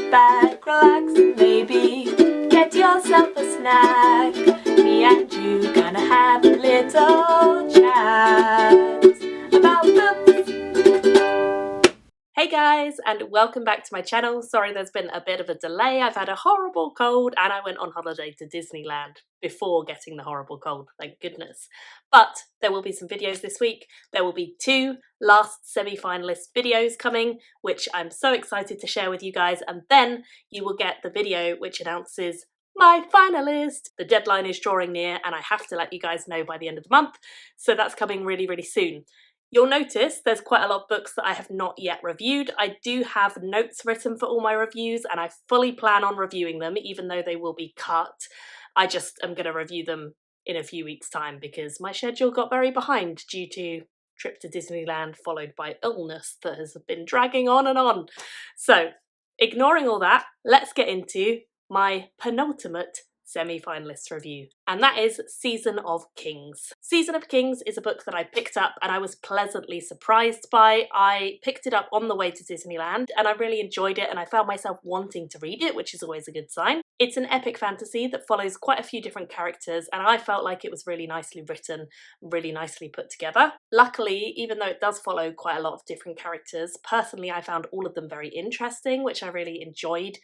back, relax, and maybe get yourself a snack. Me and you gonna have a little chat about books. Hey guys, and welcome back to my channel. Sorry there's been a bit of a delay. I've had a horrible cold and I went on holiday to Disneyland before getting the horrible cold, thank goodness. But there will be some videos this week. There will be 2 last semi-finalist videos coming, which I'm so excited to share with you guys, and then you will get the video which announces my finalist. The deadline is drawing near and I have to let you guys know by the end of the month, so that's coming really, really soon. You'll notice there's quite a lot of books that I have not yet reviewed. I do have notes written for all my reviews and I fully plan on reviewing them, even though they will be cut. I just am going to review them in a few weeks' time because my schedule got very behind due to trip to Disneyland followed by illness that has been dragging on and on. So, ignoring all that, let's get into my penultimate semi-finalist review, and that is Season of Kings. Season of Kings is a book that I picked up and I was pleasantly surprised by. I picked it up on the way to Disneyland and I really enjoyed it and I found myself wanting to read it, which is always a good sign. It's an epic fantasy that follows quite a few different characters and I felt like it was really nicely written, really nicely put together. Luckily, even though it does follow quite a lot of different characters, personally I found all of them very interesting, which I really enjoyed.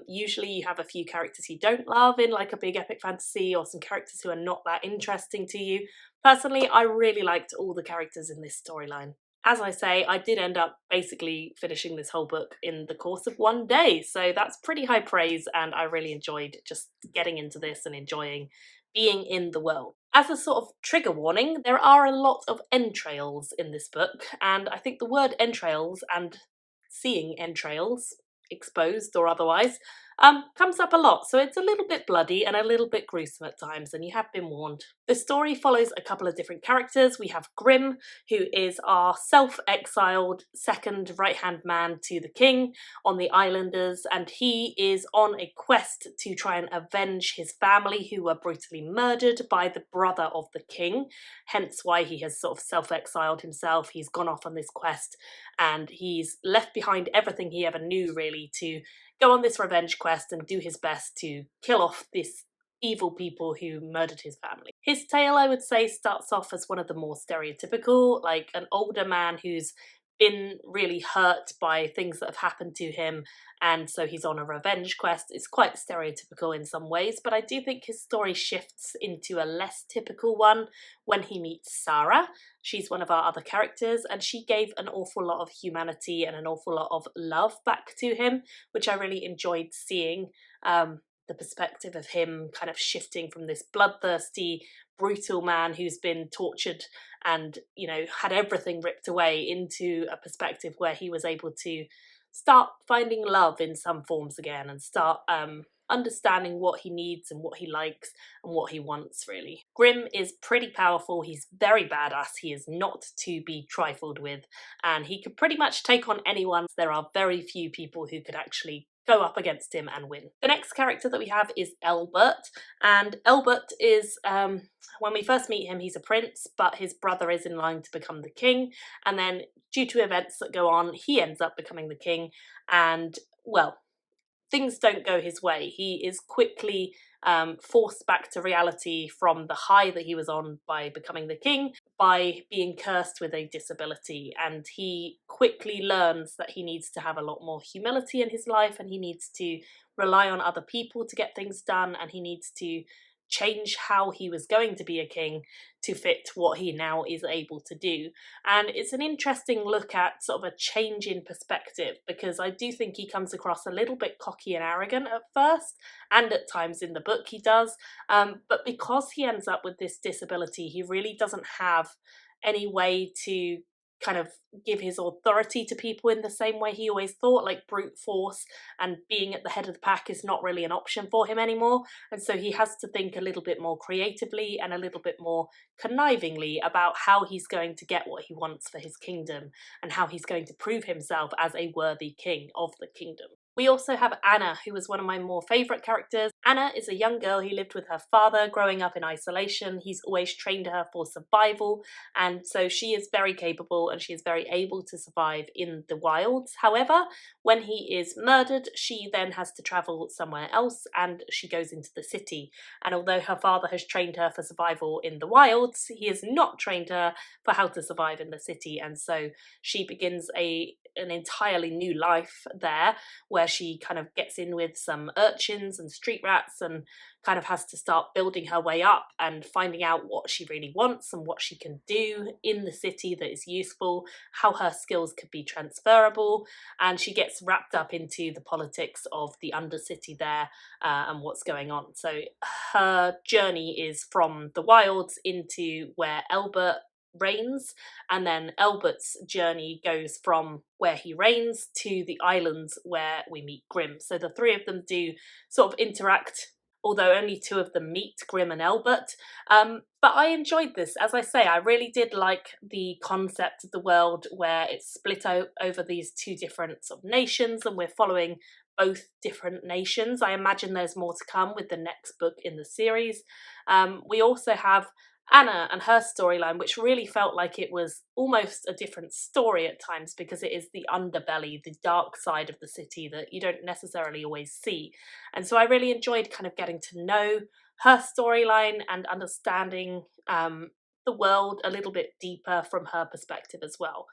Usually you have a few characters you don't love in like a big epic fantasy, or some characters who are not that interesting to you. Personally, I really liked all the characters in this storyline. As I say, I did end up basically finishing this whole book in the course of one day, so that's pretty high praise and I really enjoyed just getting into this and enjoying being in the world. As a sort of trigger warning, there are a lot of entrails in this book, and I think the word entrails and seeing entrails, exposed or otherwise, comes up a lot, so it's a little bit bloody and a little bit gruesome at times, and you have been warned. The story follows a couple of different characters. We have Grimm, who is our self-exiled second right-hand man to the king on the Islanders, and he is on a quest to try and avenge his family who were brutally murdered by the brother of the king, hence why he has sort of self-exiled himself. He's gone off on this quest and he's left behind everything he ever knew, really, to go on this revenge quest and do his best to kill off this evil people who murdered his family. His tale, I would say, starts off as one of the more stereotypical, like an older man who's been really hurt by things that have happened to him, and so he's on a revenge quest. It's quite stereotypical in some ways, but I do think his story shifts into a less typical one when he meets Sarah. She's one of our other characters, and she gave an awful lot of humanity and an awful lot of love back to him, which I really enjoyed seeing. The perspective of him kind of shifting from this bloodthirsty, brutal man who's been tortured and, you know, had everything ripped away, into a perspective where he was able to start finding love in some forms again and start understanding what he needs and what he likes and what he wants, really. Grimm is pretty powerful. He's very badass. He is not to be trifled with, and he could pretty much take on anyone. There are very few people who could actually go up against him and win. The next character that we have is Elbert, and Elbert is, when we first meet him, he's a prince, but his brother is in line to become the king, and then due to events that go on, he ends up becoming the king, and, well, things don't go his way. He is quickly forced back to reality from the high that he was on by becoming the king, by being cursed with a disability, and he quickly learns that he needs to have a lot more humility in his life, and he needs to rely on other people to get things done, and he needs to change how he was going to be a king to fit what he now is able to do. And it's an interesting look at sort of a change in perspective, because I do think he comes across a little bit cocky and arrogant at first, and at times in the book he does, but because he ends up with this disability, he really doesn't have any way to kind of give his authority to people in the same way he always thought, like brute force and being at the head of the pack is not really an option for him anymore, and so he has to think a little bit more creatively and a little bit more connivingly about how he's going to get what he wants for his kingdom and how he's going to prove himself as a worthy king of the kingdom. We also have Anna, who was one of my more favourite characters. Anna is a young girl who lived with her father, growing up in isolation. He's always trained her for survival, and so she is very capable and she is very able to survive in the wilds. However, when he is murdered, she then has to travel somewhere else and she goes into the city. And although her father has trained her for survival in the wilds, he has not trained her for how to survive in the city, and so she begins an entirely new life there, where she kind of gets in with some urchins and street rats and kind of has to start building her way up and finding out what she really wants and what she can do in the city that is useful, how her skills could be transferable, and she gets wrapped up into the politics of the undercity there and what's going on. So her journey is from the wilds into where Albert reigns, and then Albert's journey goes from where he reigns to the islands where we meet Grimm. So the three of them do sort of interact, although only two of them meet, Grimm and Albert. But I enjoyed this. As I say, I really did like the concept of the world where it's split over these two different sort of nations, and we're following both different nations. I imagine there's more to come with the next book in the series. We also have Anna and her storyline, which really felt like it was almost a different story at times, because it is the underbelly, the dark side of the city that you don't necessarily always see. And so I really enjoyed kind of getting to know her storyline and understanding the world a little bit deeper from her perspective as well.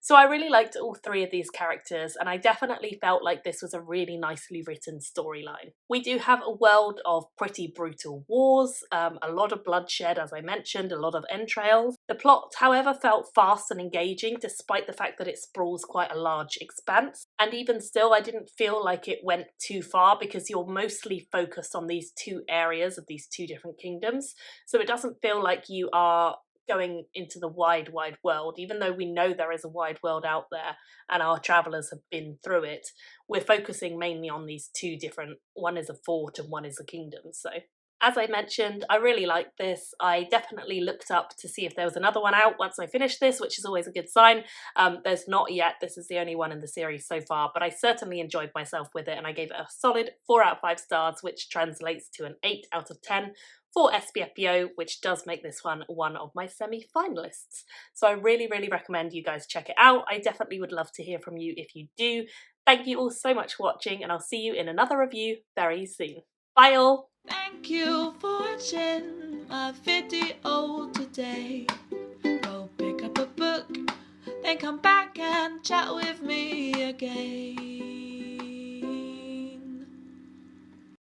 So I really liked all three of these characters, and I definitely felt like this was a really nicely written storyline. We do have a world of pretty brutal wars, a lot of bloodshed, as I mentioned, a lot of entrails. The plot, however, felt fast and engaging, despite the fact that it sprawls quite a large expanse. And even still, I didn't feel like it went too far, because you're mostly focused on these two areas of these two different kingdoms. So it doesn't feel like you are going into the wide world, even though we know there is a wide world out there and our travellers have been through it. We're focusing mainly on these two different, one is a fort and one is a kingdom. So as I mentioned, I really liked this. I definitely looked up to see if there was another one out once I finished this, which is always a good sign. There's not yet. This is the only one in the series so far, but I certainly enjoyed myself with it, and I gave it a solid 4 out of 5 stars, which translates to an 8 out of 10 for SPFBO, which does make this one of my semi-finalists. So I really recommend you guys check it out. I definitely would love to hear from you if you do. Thank you all so much for watching, and I'll see you in another review very soon. Bye all! Thank you for watching my video today. Go pick up a book, then come back and chat with me again.